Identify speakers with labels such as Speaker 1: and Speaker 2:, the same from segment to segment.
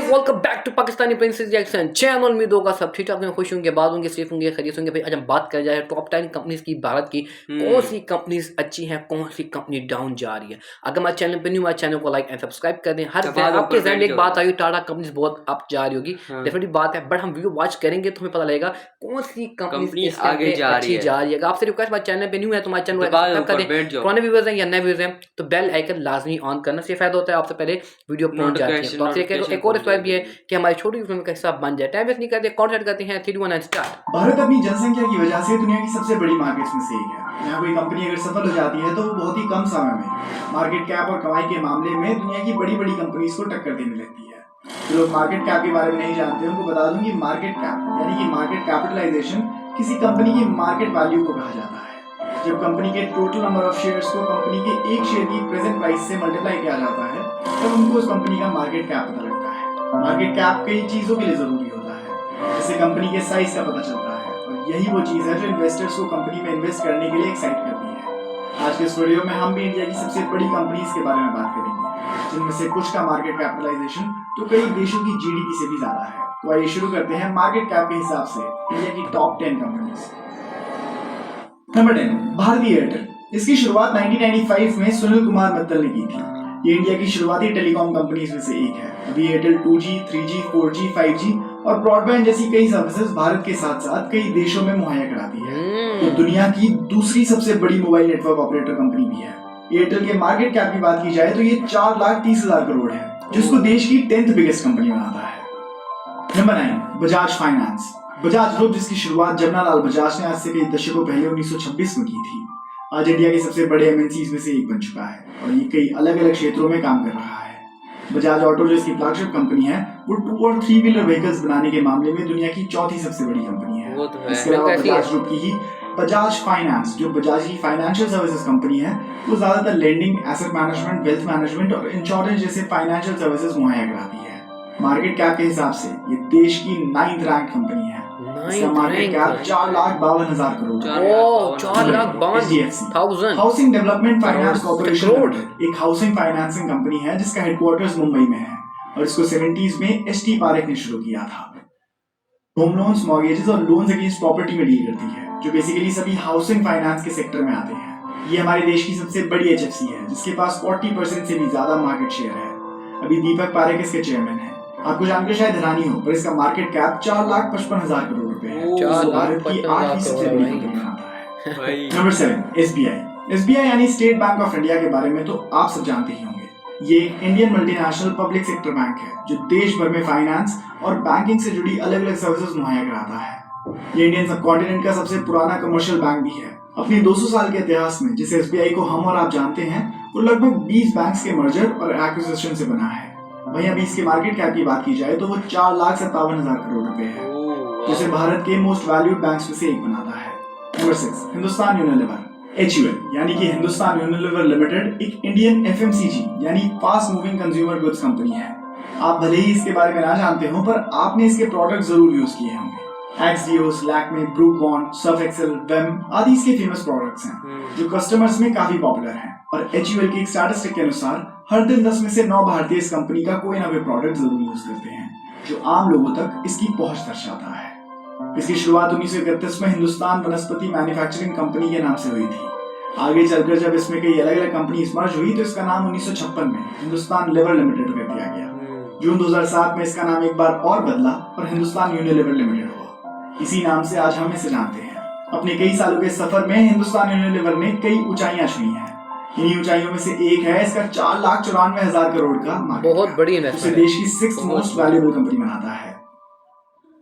Speaker 1: Welcome back to Pakistani princess reaction channel. उम्मीद होगा सब ठीक ठाक होंगे, खुश होंगे, बाद होंगे, सेफ होंगे, खरीद होंगे। भाई आज हम बात कर जाए टॉप 10 कंपनीज की भारत की। कौन सी कंपनीज अच्छी हैं, कौन सी कंपनी डाउन जा रही है। अगर हमारे चैनल पे न्यू, हमारे चैनल को लाइक एंड सब्सक्राइब कर दें। हर आपके जहन में एक बात आई, टाटा कंपनीज बहुत अप जा रही होगी, डेफिनेटली बात है, बट हम वीडियो वॉच करेंगे तो हमें पता लगेगा कौन सी कंपनी आगे अच्छी जा रही है। आपसे रिक्वेस्ट, हमारे चैनल पे न्यू है तो हमारे चैनल को सब्सक्राइब कर दें। पुराने व्यूअर्स हैं या नए व्यूअर्स हैं तो बेल आइकन लाजमी ऑन करने से फायदा होता है, आपसे पहले वीडियो पहुंच जाती है। तो आपसे एक और रिक्वेस्ट भी है कि हमारी छोटी फिल्म का हिस्सा बन जाए। टाइम वेस्ट नहीं करते, कॉन्टेक्ट करते हैं 3 2 1 स्टार्ट।
Speaker 2: भारत अपनी जनसंख्या की वजह से दुनिया की सबसे बड़ी मार्केट्स में से एक है। यहाँ कोई कंपनी अगर सफल हो जाती है तो वो बहुत ही कम समय में मार्केट कैप और कमाई के मामले में दुनिया की बड़ी बड़ी कंपनीज को टक्कर देने लगती है। जो लोग मार्केट कैप के बारे में नहीं जानते उनको बता दूं कि मार्केट कैप यानी कि मार्केट कैपिटलाइजेशन किसी कंपनी की मार्केट वैल्यू को कहा जाता है। जब कंपनी के टोटल नंबर ऑफ शेयर्स को कंपनी के एक शेयर की प्रेजेंट प्राइस से मल्टीप्लाई किया जाता है तब उनको उस कंपनी का मार्केट कैप पता लगता है। मार्केट कैप कई चीजों के लिए जरूरी होता है, जैसे कंपनी के साइज का पता चलता है, और यही वो चीज है जो इन्वेस्टर्स को कंपनी में इन्वेस्ट करने के लिए एक्साइट करती है। आज के इस वीडियो में हम भी इंडिया की सबसे बड़ी कंपनीज के बारे में बात करेंगे, जिनमें से कुछ का मार्केट कैपिटलाइजेशन तो कई देशों की जीडीपी से भी ज्यादा है। तो आइए शुरू करते हैं मार्केट कैप के हिसाब से इंडिया की टॉप 10 कंपनीज। नंबर 10, भारतीय एयरटेल। इसकी शुरुआत 1995 में सुनील कुमार मित्तल ने की थी। ये इंडिया की शुरुआती टेलीकॉम कंपनीज में से एक है। अभी Airtel 2G, 3G, 4G, 5G और ब्रॉडबैंड जैसी कई सर्विसेज भारत के साथ साथ कई देशों में मुहैया कराती है। तो दुनिया की दूसरी सबसे बड़ी मोबाइल नेटवर्क ऑपरेटर कंपनी भी है। एयरटेल के मार्केट कैप की बात की जाए तो ये 4,30,000 करोड़ है, जिसको देश की 10th बिगेस्ट कंपनी बनाता है। Number 9, Bajaj finance. Bajaj group, जिसकी शुरुआत जमनालाल बजाज ने आज से कई दशकों पहले 1926 में की थी, आज इंडिया के सबसे बड़े एमएनसीज में से एक बन चुका है और ये कई अलग अलग क्षेत्रों में काम कर रहा है। बजाज ऑटो, जो इसकी फ्लैगशिप कंपनी है, वो 2 और 3 व्हीलर व्हीकल्स बनाने के मामले में दुनिया की चौथी सबसे बड़ी कंपनी है। इसके अलावा बजाज ग्रुप की ही बजाज फाइनेंस, जो बजाज की फाइनेंशियल सर्विसेज कंपनी है, वो ज्यादातर lending, asset management, wealth management और इंश्योरेंस जैसे फाइनेंशियल सर्विसेज मुहैया कराती है। मार्केट कैप के हिसाब से ये देश की 9th रैंक कंपनी है। इसका मार्केट कैप 4,52,000 करोड़ है।
Speaker 1: 4,52,000।
Speaker 2: हाउसिंग डेवलपमेंट फाइनेंस कॉर्पोरेशन एक हाउसिंग फाइनेंसिंग कंपनी है जिसका हेडक्वार्टर्स मुंबई में है और इसको 70s में एचटी पारेख ने शुरू किया था। होम लोन्स, मॉर्गेजेस और लोन्स अगेंस्ट प्रॉपर्टी में डील करती है, जो बेसिकली सभी हाउसिंग फाइनेंस के सेक्टर में आते हैं। ये हमारे देश की सबसे बड़ी एचएफसी है, जिसके पास 40% से भी ज्यादा मार्केट शेयर है। अभी दीपक पारेख इसके चेयरमैन है। आपको जानकर शायद हैरानी हो, पर इसका मार्केट कैप 4,55,000 करोड़ रुपए है, जो भारत की 8वीं सबसे बड़ी कंपनी बनाता है। Number 7, SBI. एसबीआई यानी स्टेट बैंक ऑफ इंडिया के बारे में तो आप सब जानते ही होंगे। ये एक Indian multinational public sector bank है जो देश भर में फाइनेंस और बैंकिंग से जुड़ी अलग अलग सर्विसेज मुहैया कराता है। ये इंडियन सबकॉन्टिनेंट का सबसे पुराना कमर्शियल बैंक भी है। अपने 200 साल के इतिहास में जिसे एसबीआई को हम और आप जानते हैं, वो लगभग 20 बैंक्स के मर्जर और एक्विजिशन से बना है। वहीं अभी इसके मार्केट कैप की बात की जाए तो वो 4,57,000 करोड़ रुपए है, जिसे भारत के मोस्ट वैल्यूड बैंक्स में से एक बनाता है। Number 6, Hindustan Unilever. HUL यानी कि हिंदुस्तान यूनिलीवर लिमिटेड एक इंडियन FMCG यानी fast moving consumer goods company है। आप भले ही इसके बारे में ना जानते हो, पर आपने इसके प्रोडक्ट जरूर यूज किए होंगे। Axe deos, Lakme, Brooke Bond, Surf Excel, Vim आदि इसके फेमस प्रोडक्ट्स हैं जो कस्टमर्स में काफी पॉपुलर हैं। और HUL की एक स्टैटिस्टिक के अनुसार हर दिन 10 में से 9 भारतीय इस कंपनी का कोई ना कोई प्रोडक्ट जरूर यूज करते हैं, जो आम लोगों तक इसकी पहुंच दर्शाता है। इसकी शुरुआत 1931 में हिंदुस्तान वनस्पति मैन्युफैक्चरिंग कंपनी के नाम से हुई थी। आगे चलकर जब इसमें कई अलग अलग कंपनीज मर्ज हुई तो इसका नाम 1956 में हिंदुस्तान लिवर लिमिटेड कर दिया गया। जून 2007 में इसका नाम एक बार और बदला और हिंदुस्तान यूनिलीवर लिमिटेड हुआ। इसी नाम से आज हम इसे जानते हैं। अपने कई सालों के सफर में हिंदुस्तान यूनिलीवर ने कई ऊंचाइयां छुई हैं। इन्हीं ऊंचाइयों में से एक है इसका 4,94,000 करोड़ का मार्केट,
Speaker 1: बहुत बड़ी इन्वेस्टमेंट,
Speaker 2: देश की 6th मोस्ट वैल्यूएबल कंपनी बनाता है।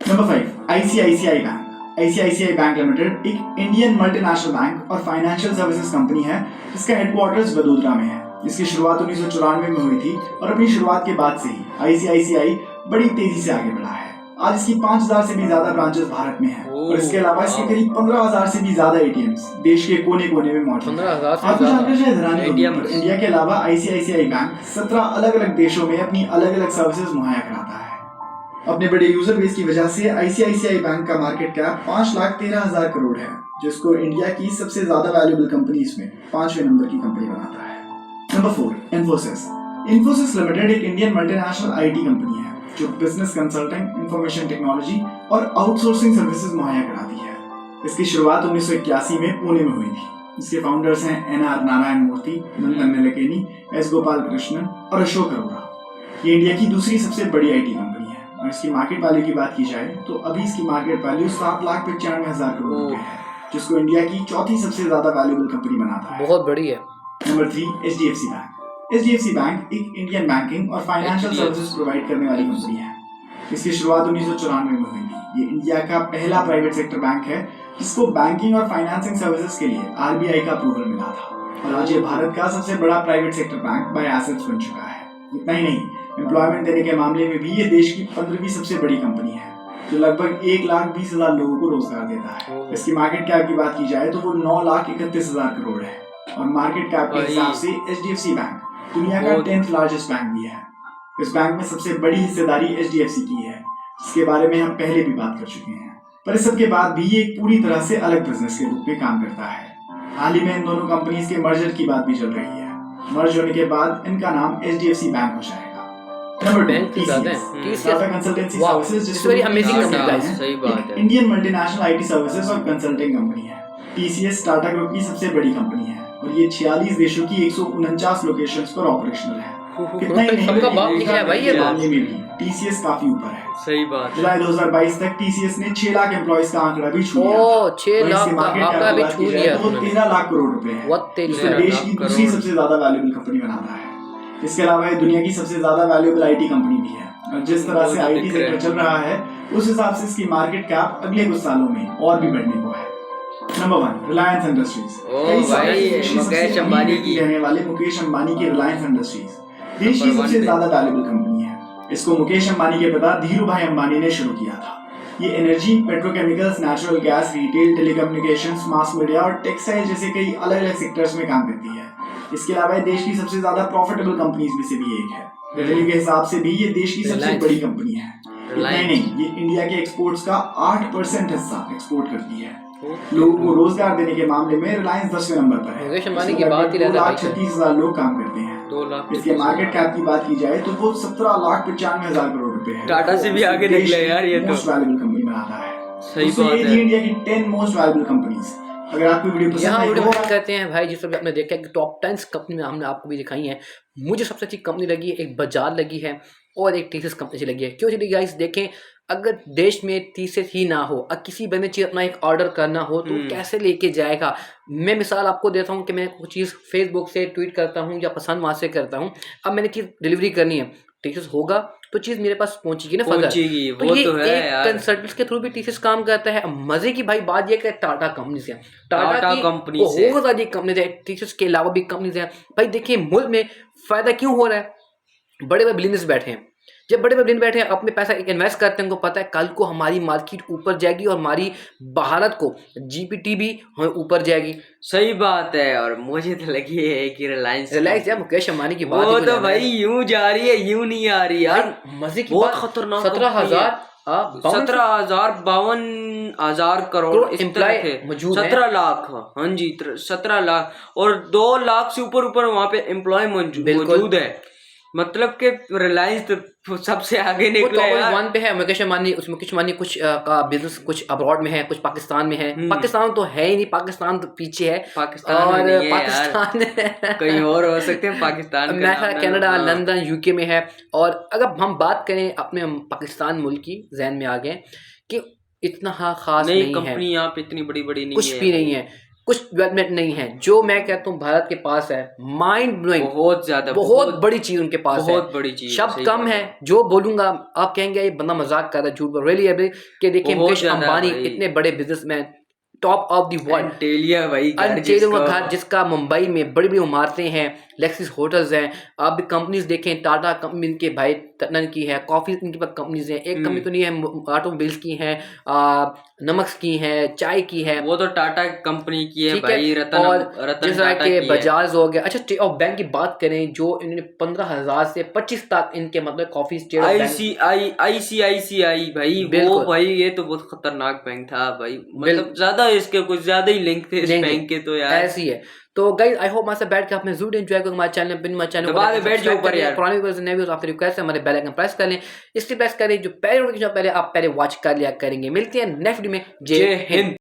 Speaker 2: Number 5, ICICI bank. ICICI bank limited एक इंडियन मल्टीनेशनल बैंक और फाइनेंशियल सर्विसेज कंपनी है जिसका हेडक्वार्टर्स वडोदरा में है। इसकी शुरुआत 1994 में हुई थी और अपनी शुरुआत के बाद से ही ICICI बड़ी तेजी से आगे बढ़ा है। आज इसकी 5,000 से भी ज्यादा ब्रांचेस भारत में हैं और इसके अलावा इसके करीब 15,000 से भी ज्यादा ATMs देश के कोने कोने में मौजूद हैं। आपको जानकर शायद हैरानी होगी, इंडिया के अलावा ICICI बैंक 17 अलग अलग देशों में अपनी अलग अलग सर्विसेज मुहैया कराता है। अपने बड़े यूजर बेस की वजह से ICICI बैंक का मार्केट कैप 5,13,000 करोड़ है, जिसको इंडिया की सबसे ज्यादा वैल्यूएबल कंपनीज में 5वें नंबर की कंपनी बनाता है। नंबर 4, इन्फोसिस। इन्फोसिस लिमिटेड एक इंडियन मल्टीनेशनल आईटी कंपनी है जो बिजनेस कंसल्टिंग, इंफॉर्मेशन टेक्नोलॉजी और आउटसोर्सिंग सर्विसेज मुहैया कराती है। इसकी शुरुआत 1981 में पुणे में हुई थी। इसके फाउंडर्स हैं एन.आर. नारायण मूर्ति, नंदन निलेकनी, एस. गोपाल कृष्णन और अशोक अरोड़ा। ये इंडिया की दूसरी सबसे बड़ी आईटी कंपनी है और इसकी मार्केट वैल्यू की बात की जाए तो अभी इसकी मार्केट वैल्यू 7,95,000 करोड़ रुपए है, जिसको इंडिया की चौथी सबसे ज्यादा वैल्यूएबल कंपनी बनाता है।
Speaker 1: बहुत बड़ी है।
Speaker 2: Number 3, HDFC bank. HDFC bank एक इंडियन बैंकिंग और फाइनेंशियल सर्विसेज प्रोवाइड करने वाली कंपनी है। इसकी शुरुआत 1994 में हुई थी। ये इंडिया का पहला प्राइवेट सेक्टर बैंक है जिसको बैंकिंग और फाइनेंसिंग सर्विसेज के लिए RBI का अप्रूवल मिला था और आज ये भारत का सबसे बड़ा private sector bank by assets बन चुका है। इतना ही नहीं, एम्प्लॉयमेंट देने के मामले में भी ये देश की 15वीं सबसे बड़ी कंपनी है जो लगभग 1,20,000 लोगों को रोजगार देता है। इसकी मार्केट कैप की बात की जाए तो वो 9,31,000 करोड़ है और मार्केट कैप के हिसाब से HDFC बैंक दुनिया का 10th लार्जेस्ट बैंक भी है। इस बैंक में सबसे बड़ी हिस्सेदारी HDFC की है, जिसके बारे में हम पहले भी बात कर चुके हैं। पर इस सब के बाद भी ये एक पूरी तरह से अलग बिजनेस के रूप में काम करता है। हाल ही में इन दोनों कंपनीज के मर्जर की बात भी चल रही है। मर्ज होने के बाद इनका नाम HDFC बैंक हो जाएगा। नंबर 2, टाटा कंसल्टेंसी सर्विसेज, जिसको इंडियन मल्टीनेशनल आईटी सर्विसेज और कंसल्टिंग कंपनी है। TCS टाटा ग्रुप की सबसे बड़ी कंपनी है और ये 46 देशों की 149 लोकेशंस पर ऑपरेशनल है। कितना ही नहीं, TCS काफी ऊपर है।
Speaker 3: सही बात।
Speaker 2: जुलाई 2022 तक TCS ने 6 लाख एम्प्लॉइज का आंकड़ा भी छू लिया।
Speaker 1: 6 लाख का आंकड़ा भी छू लिया।
Speaker 2: तो 13 लाख करोड़ रुपए है। इसे देश की दूसरी सबसे ज्यादा वैल्यूएबल कंपनी बनाता है। इसके अलावा ये दुनिया की सबसे ज्यादा वैल्यूएबल आईटी कंपनी भी है और जिस तरह से आईटी सेक्टर चल रहा है उस हिसाब से इसकी मार्केट कैप अगले कुछ सालों में और भी बढ़ने को है। Number 1, Reliance Industries.
Speaker 3: Mukesh Ambani की
Speaker 2: रहने वाले मुकेश अंबानी की रिलायंस इंडस्ट्रीज देश की सबसे ज्यादा वैल्यूएबल कंपनी है। इसको मुकेश अंबानी के पिता धीरू भाई अंबानी ने शुरू किया था। ये energy, petrochemicals, natural gas, retail, telecommunications, mass media और टेक्सटाइल जैसे कई अलग अलग सेक्टर्स में काम करती है। इसके अलावा ये देश की सबसे ज्यादा प्रॉफिटेबल कंपनीज में से भी एक है। रेवेन्यू के हिसाब से भी ये देश की सबसे बड़ी कंपनी है। नहीं, ये इंडिया के एक्सपोर्ट्स का 8% हिस्सा एक्सपोर्ट करती है। लोगों को रोजगार देने के मामले में रिलायंस 10वें नंबर पर है।
Speaker 1: मुकेश अंबानी की बात ही रहता है।
Speaker 2: 2,36,000 लोग काम करते हैं।
Speaker 3: 2 लाख।
Speaker 2: इसके मार्केट कैप की बात की जाए तो वो 17,95,000 करोड़ रुपए है।
Speaker 3: टाटा से भी आगे निकले यार ये तो।
Speaker 2: मोस्ट वैल्यूएबल कंपनी बनाता है।
Speaker 3: सही बात है।
Speaker 2: इंडिया की 10 मोस्ट वैल्यूएबल कंपनीज। अगर आपको वीडियो पसंद आई
Speaker 1: वीडियो करते हैं भाई, जिस पर आपने देखा कि टॉप 10 कंपनी में हमने आपको भी दिखाई है। मुझे सबसे अच्छी कंपनी लगी है, एक बजाज लगी है और एक TCS कंपनी लगी है। क्यों चलिए गाइस, देखें अगर देश में TCS ही ना हो और किसी बंदे चीज अपना एक ऑर्डर करना हो तो कैसे लेके जाएगा। मैं मिसाल आपको देता हूँ कि मैं कुछ चीज़ फेसबुक से ट्वीट करता हूँ या पसंद वहाँ से करता हूँ। अब मैंने चीज़ डिलीवरी करनी है, TCS होगा तो चीज़ मेरे पास पहुंचेगी ना।
Speaker 3: पहुंचेगी, वो तो है यार।
Speaker 1: कंसल्टेंट्स के थ्रू भी TCS काम करता है। मजे की भाई बात ये कि टाटा कंपनी से,
Speaker 3: टाटा कंपनी से
Speaker 1: बहुत सारी कंपनीज है, TCS के अलावा भी कंपनीज है। भाई देखिए मुल्क में फायदा क्यों हो रहा है, बड़े बड़े बिजनेस बैठे हैं। जब बड़े बड़े बिजनेस बैठे हैं अपने पैसा इन्वेस्ट करते हैं, उनको पता है कल को हमारी मार्केट ऊपर जाएगी और हमारी भारत को जीपीटी भी ऊपर जाएगी।
Speaker 3: सही बात है। और मुझे तो लगी है कि रिलायंस
Speaker 1: यार मुकेश अंबानी की बात
Speaker 3: वो तो भाई यूं जा रही है, यूं नहीं आ रही यार।
Speaker 1: मजे की
Speaker 3: बहुत
Speaker 1: बात,
Speaker 3: खतरनाक। 17,52,000 करोड़
Speaker 1: एम्प्लॉय मौजूद
Speaker 3: 17 लाख। हाँ जी, 17 लाख और 2 लाख से ऊपर वहाँ पे एम्प्लॉय मौजूद है। मतलब कि रिलायंस तो सबसे आगे निकला है।
Speaker 1: वन पे है मुकेश अंबानी कुछ का बिजनेस कुछ अब्रॉड में है, कुछ पाकिस्तान में है। पाकिस्तान तो है ही नहीं, पाकिस्तान तो पीछे है।
Speaker 3: पाकिस्तान कहीं और हो सकते हैं। पाकिस्तान
Speaker 1: कनाडा, लंदन, यूके में है। और अगर हम बात करें अपने पाकिस्तान मुल्क की, जहन में आ गए कि इतना खास नहीं है,
Speaker 3: कंपनी यहाँ पे इतनी बड़ी नहीं
Speaker 1: कुछ भी नहीं है, कुछ डेवलपमेंट नहीं है। जो मैं कहता हूँ भारत के पास है, माइंड ब्लोइंग,
Speaker 3: बहुत ज्यादा,
Speaker 1: बहुत बड़ी चीज उनके पास है।
Speaker 3: बहुत बड़ी चीज,
Speaker 1: शब्द कम है जो बोलूंगा आप कहेंगे ये बंदा मजाक कर रहा है, झूठ बोल रही है। कि देखिए मुकेश अंबानी इतने बड़े businessman, top of the world,
Speaker 3: Antilia
Speaker 1: जिसका मुंबई में बड़ी बड़ी इमारतें हैं, लेक्सिस होटल्स हैं। आप भी कंपनीज देखें, टाटा कंपनी इनके भाई तनन की है, कॉफी इनके पास कंपनीज हैं। एक कंपनी तो नहीं है, ऑटोमोबाइल्स की है, नमक की है, चाय की है,
Speaker 3: वो तो टाटा कंपनी की है भाई। रतन
Speaker 1: जैसा कि बजाज हो गया। अच्छा, स्टेट ऑफ बैंक की बात करें, जो इन्होंने 15,000 से 25 तक इनके मतलब कॉफी स्टेट
Speaker 3: ICICI भाई, वो भाई ये तो बहुत खतरनाक बैंक था भाई। मतलब ज्यादा इसके कुछ ज्यादा ही लिंक थे इस बैंक के तो यार।
Speaker 1: ऐसी है तो गाइस आई होप हमारे साथ बैठ के आपने जरूर एंजॉय करो हमारे चैनल पे, हमारे चैनल
Speaker 3: दबा दे, बैठ जाओ ऊपर यार।
Speaker 1: पुरानी वीडियोस नए वीडियोस आपकी रिक्वेस्ट है, हमारे बेल आइकन प्रेस कर लें, इसलिए प्रेस करें जो पहले नोटिफिकेशन पहले आप पहले वॉच कर लिया करेंगे। मिलते हैं नेक्स्ट वीडियो में। जय हिंद।